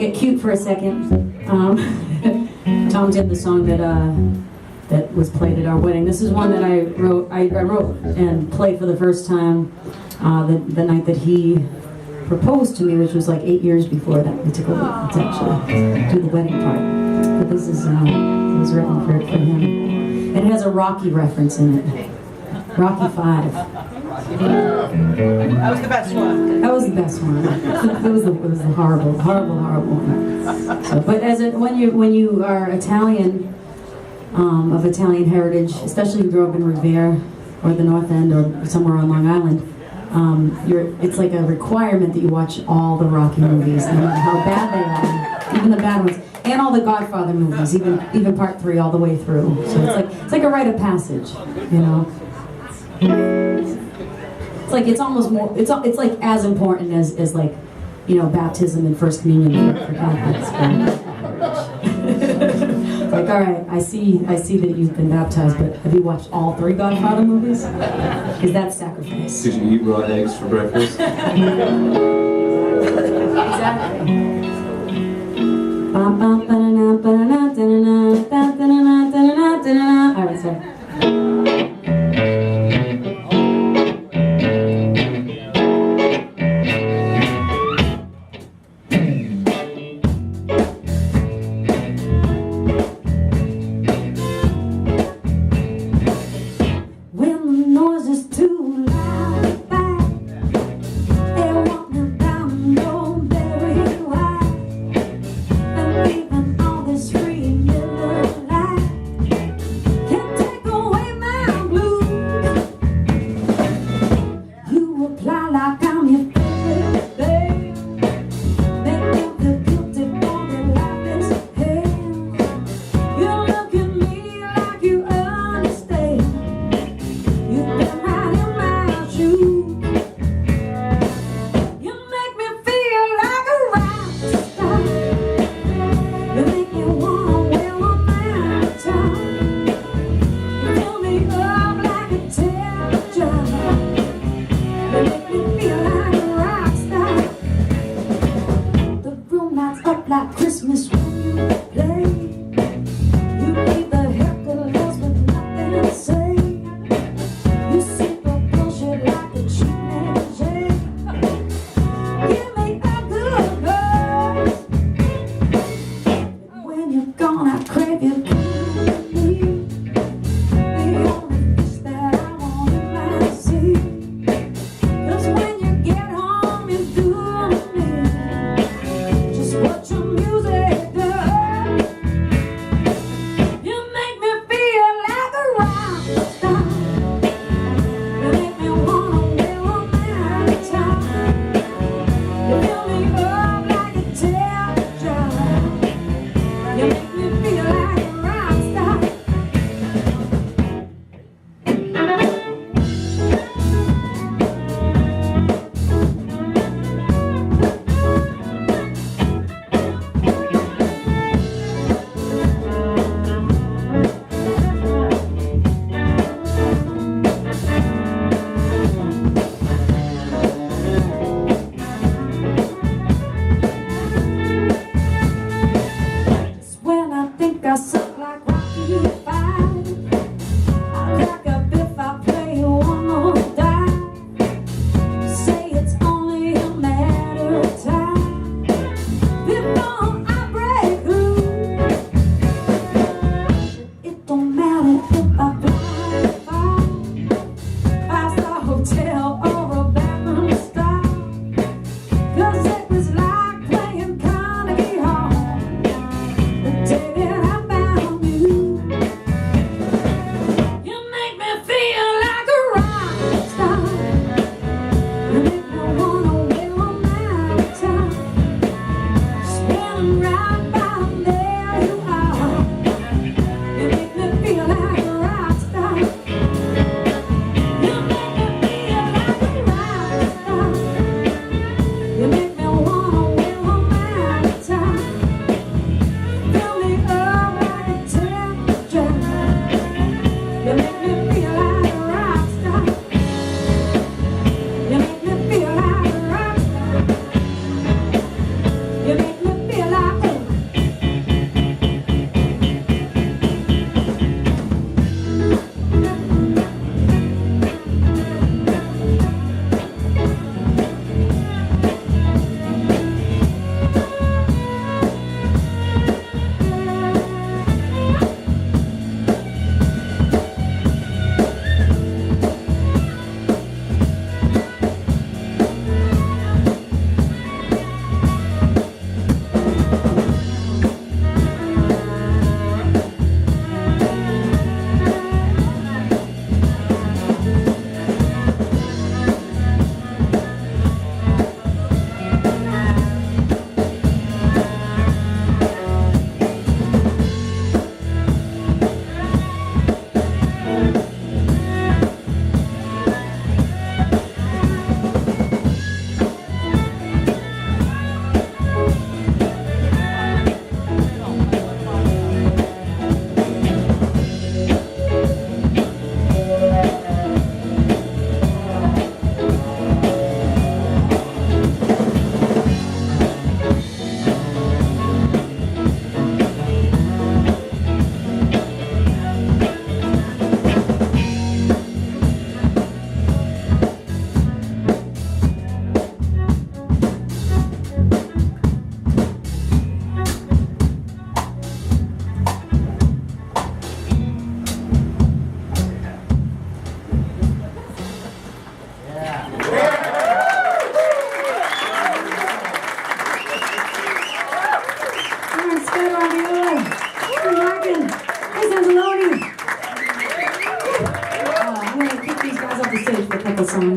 get cute for a second. Tom did the song that was played at our wedding. This is one that I wrote. I wrote and played for the first time the night that he proposed to me, which was like 8 years before that we took over to actually do the wedding part. But this is it was written for him. And it has a Rocky reference in it. Rocky 5. That was the best one. That was the best one. It was the horrible one. So, but when you are Italian, of Italian heritage, especially if you grew up in Revere or the North End or somewhere on Long Island, it's like a requirement that you watch all the Rocky movies, no matter how bad they are, even the bad ones, and all the Godfather movies, even Part 3 all the way through. So it's like a rite of passage, you know. It's like it's almost more. It's like as important as like, you know, baptism and first communion for Catholics. It's like, all right, I see that you've been baptized, but have you watched all 3 Godfather movies? Because that's sacrifice. Did you eat raw eggs for breakfast? Exactly. All right, sorry. Free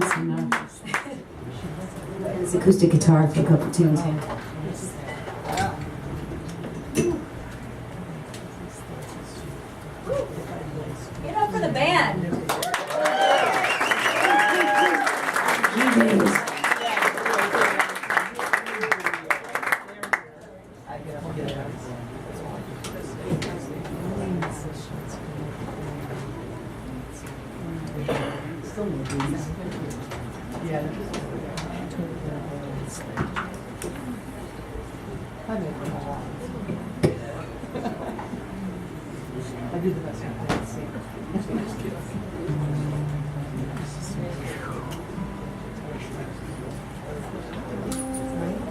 some his acoustic guitar for a couple tunes here. Get up for the band.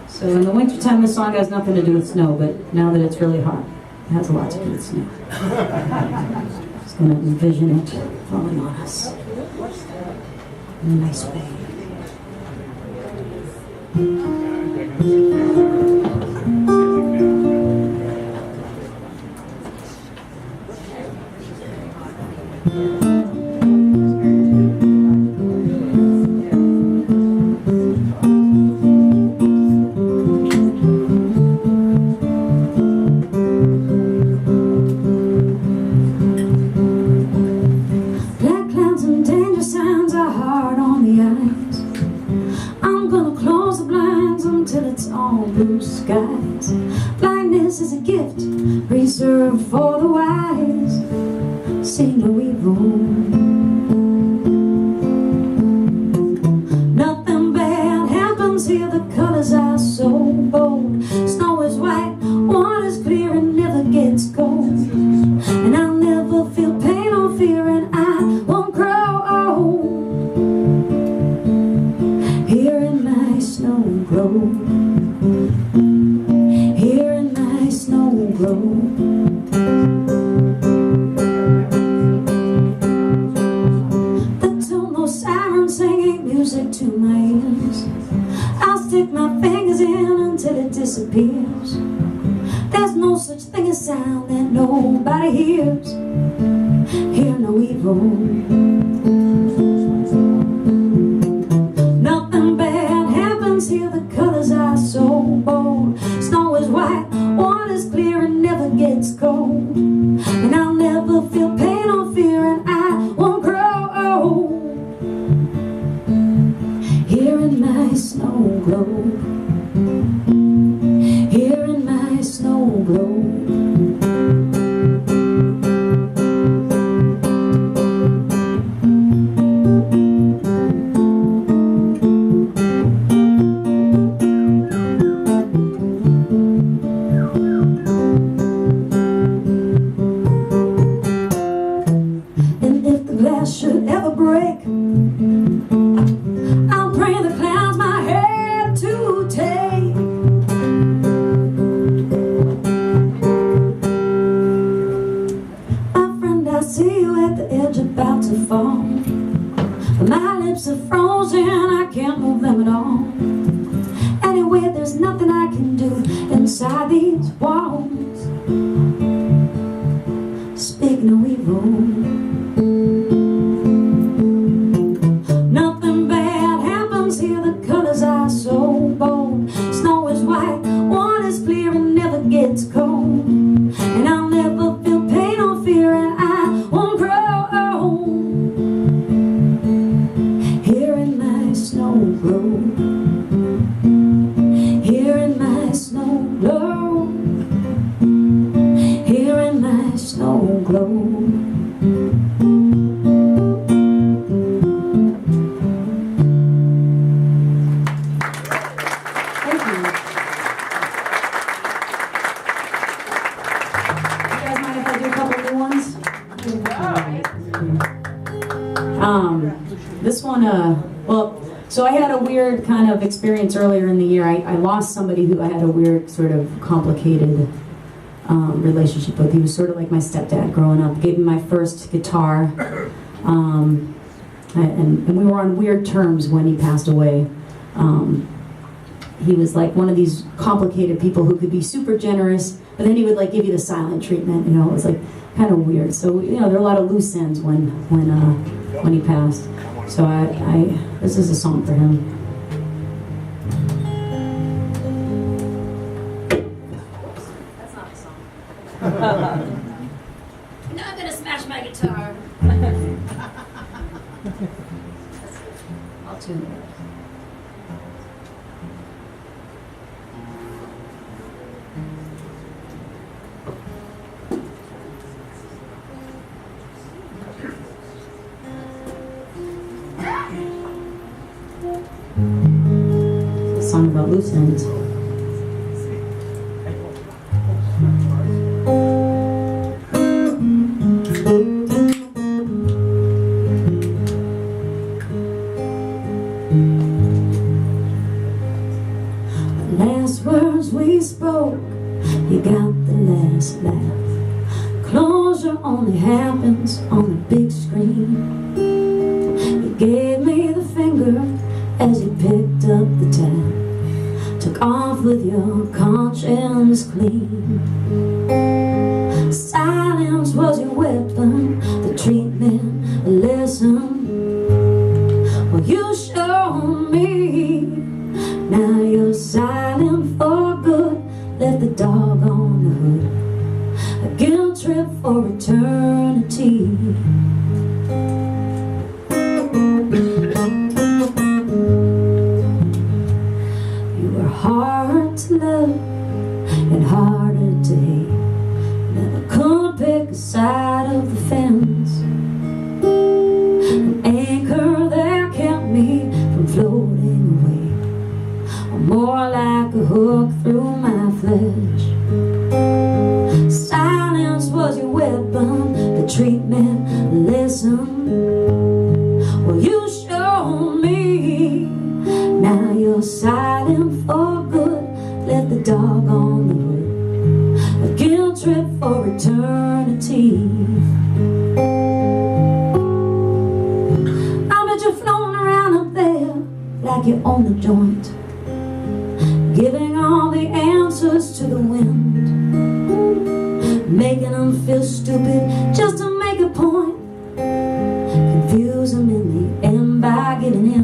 So in the wintertime, the song has nothing to do with snow, but now that it's really hot, it has a lot to do with snow. Just going to envision it falling on us in a nice way. Blue skies. Blindness is a gift reserved for the wise. See no evil. Nothing bad happens here. The colors are so bold. Snow is white, water's clear, and never gets cold. And I'll never feel pain or fear, and I won't grow old. Here in my snow globe. Here in my snow globe. The tune, no siren singing music to my ears. I'll stick my fingers in until it disappears. There's no such thing as sound that nobody hears. Hear no evil. Nothing bad happens here. The colors are so bold. Snow is white, water's clear, and never gets cold. And I'll never feel pain or fear, and I won't grow old. Here in my snow globe. Here in my snow globe. Should ever break, I'll pray the clouds my head to take. My friend, I see you at the edge about to fall. My lips are frozen, I can't move them at all. Anyway, there's nothing I can do inside these walls. Speak no evil. Are so bold. Snow is white, water's clear, and never gets cold. And I'll never feel pain or fear, and I won't grow old. Here in my snow globe. Here in my snow globe. Here in my snow globe. This one, well, so I had a weird kind of experience earlier in the year. I lost somebody who I had a weird sort of complicated relationship with. He was sort of like my stepdad growing up. Gave me my first guitar, and we were on weird terms when he passed away. He was like one of these complicated people who could be super generous, but then he would like give you the silent treatment. You know, it was like kind of weird. So you know, there were a lot of loose ends when he passed. So this is a song for him. That's not a song. Now I'm gonna smash my guitar. I'll tune it. It's a song about loose ends. Last words we spoke, you got the last laugh. Closure only happens on the big screen. You gave me the finger as you picked up the tab. Took off with your conscience clean. Silence was your weapon, the treatment, a lesson. Well, you showed me. Now you're silent for good. Left the dog on the hood. A guilt trip for eternity. You were hard to love and harder to hate. Never could pick a side of the fence. An anchor that kept me from floating away, or more like a hook through my flesh. Silence was your weapon, the treatment, a lesson. Well, you showed me. Now you're silent for good. Left the dog on the hood. A guilt trip for eternity. I bet you're floating around up there like you own the joint, giving all the answers to the wind, making them feel stupid just to make a point, confuse them in the end by giving in.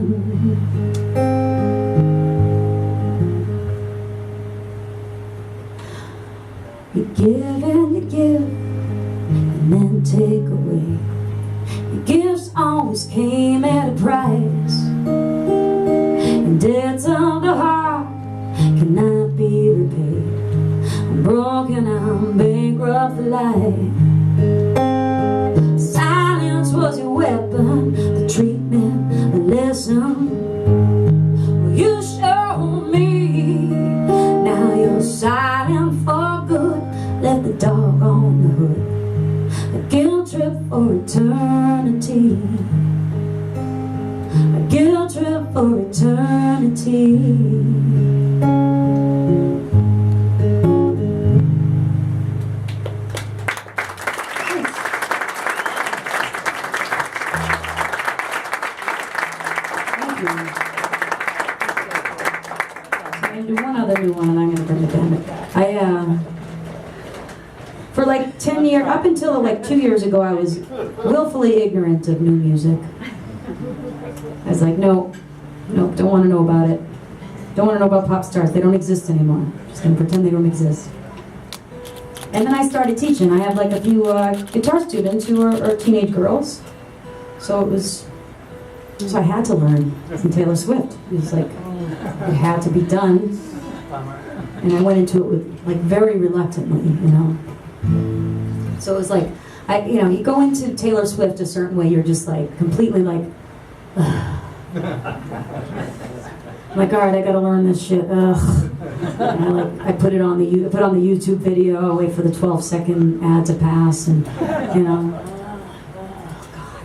You give and you give, and then take away. Your gifts always came at a price, and debts of the heart cannot be repaid. I'm broken, I'm bankrupt for life. Silence was your weapon, the treatment, a lesson. Well, you showed me. Now you're silent for good. Left the dog on the hood. A guilt trip for eternity. A guilt trip for eternity. I'm going to do one other new one, and I'm going to bring it down. For like 10 years, up until like 2 years ago, I was willfully ignorant of new music. I was like, no, don't want to know about it. Don't want to know about pop stars. They don't exist anymore. Just going to pretend they don't exist. And then I started teaching. I have like a few guitar students who are teenage girls. So I had to learn some Taylor Swift. It was like, it had to be done. And I went into it with, like, very reluctantly, you know. So it was like, you go into Taylor Swift a certain way, you're just like, completely like, ugh. I'm like, all right, I gotta learn this shit, ugh. And I put on the YouTube video, I wait for the 12-second ad to pass, and, you know, oh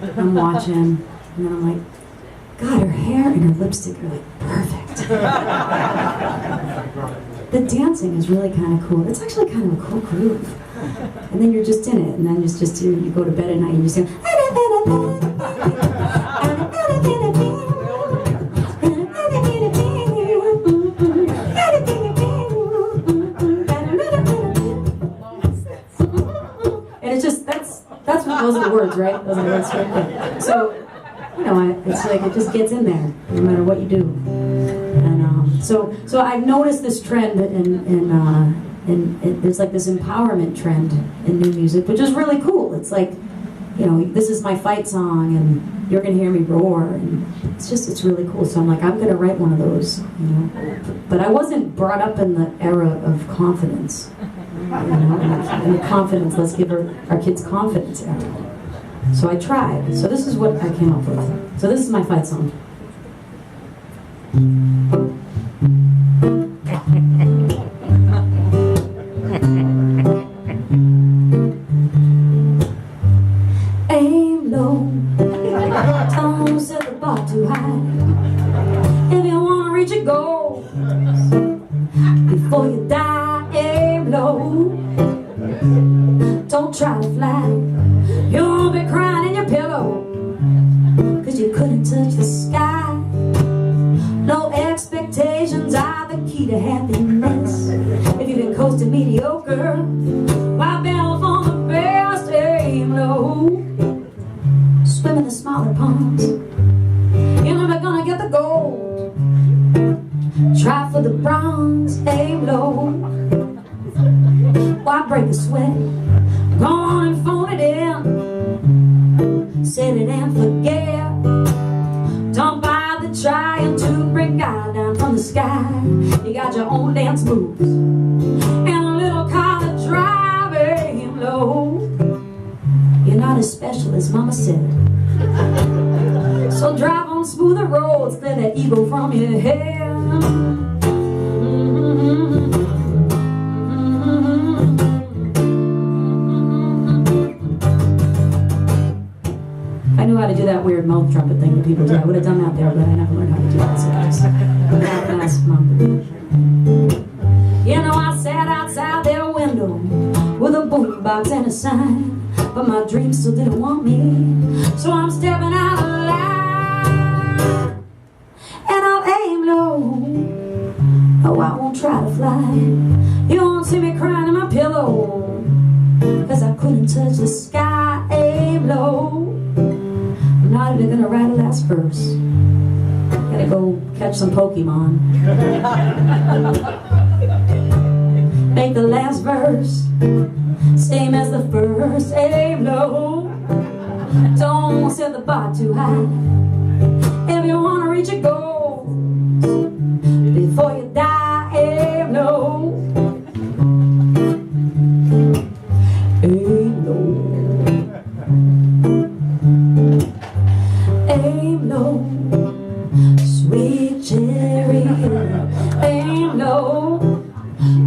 God. I'm watching, and then I'm like, God, her hair and her lipstick are like perfect. The dancing is really kind of cool. It's actually kind of a cool groove. And then you're just in it, and then it's just you go to bed at night and you sing. And it's just, that's what, those are the words, right? Those are the words, right? So like it just gets in there, no matter what you do. And so I've noticed this trend in there's like this empowerment trend in new music, which is really cool. It's like, you know, this is my fight song, and you're gonna hear me roar, and it's really cool. So I'm like, I'm gonna write one of those, you know. But I wasn't brought up in the era of confidence, you know, and the confidence. Let's give our kids confidence era. So I tried. So this is what I came up with. So this is my fight song. Aim low, don't set the bar too high. If you wanna reach a goal, before you die, aim low. Don't try to fly, you won't be crying in your pillow, 'cause you couldn't touch the sky. No expectations are the key to happiness. If you've been coasting mediocre, why battle for the best? Aim low, swim in the smaller ponds, you're never gonna get the gold. Try for the bronze, aim low. Why break the sweat? Go on and phone it in. Set it and forget. Don't bother trying to bring God down from the sky. You got your own dance moves and a little car to drive, aim low. You're not as special as Mama said. So drive on smoother roads, clear that ego from your head. I knew how to do that weird mouth trumpet thing that people do. I would have done that there, but I never learned how to do that. So I asked Mom. You know, I sat outside their window with a boombox and a sign, but my dreams still didn't want me. So I'm stepping out of line, and I'll aim low. Oh, I won't try to fly. You won't see me crying in my pillow, 'cause I couldn't touch the sky. Aim low. I'm not even gonna write a last verse. Gotta go catch some Pokemon. Make the last verse same as the first. Aim low, don't set the bar too high. If you wanna reach a goal, before you die, aim low. Aim low. Aim low, sweet chariot. Aim low,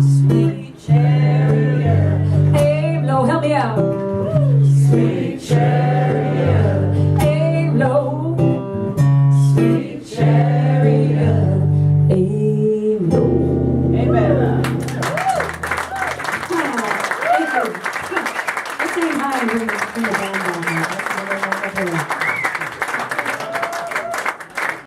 sweet chariot. Aim low, help me out. Sweet chariot. Aim low, sweet chariot. Aim low. Amen. Thank you. Let's sing high and bring the band.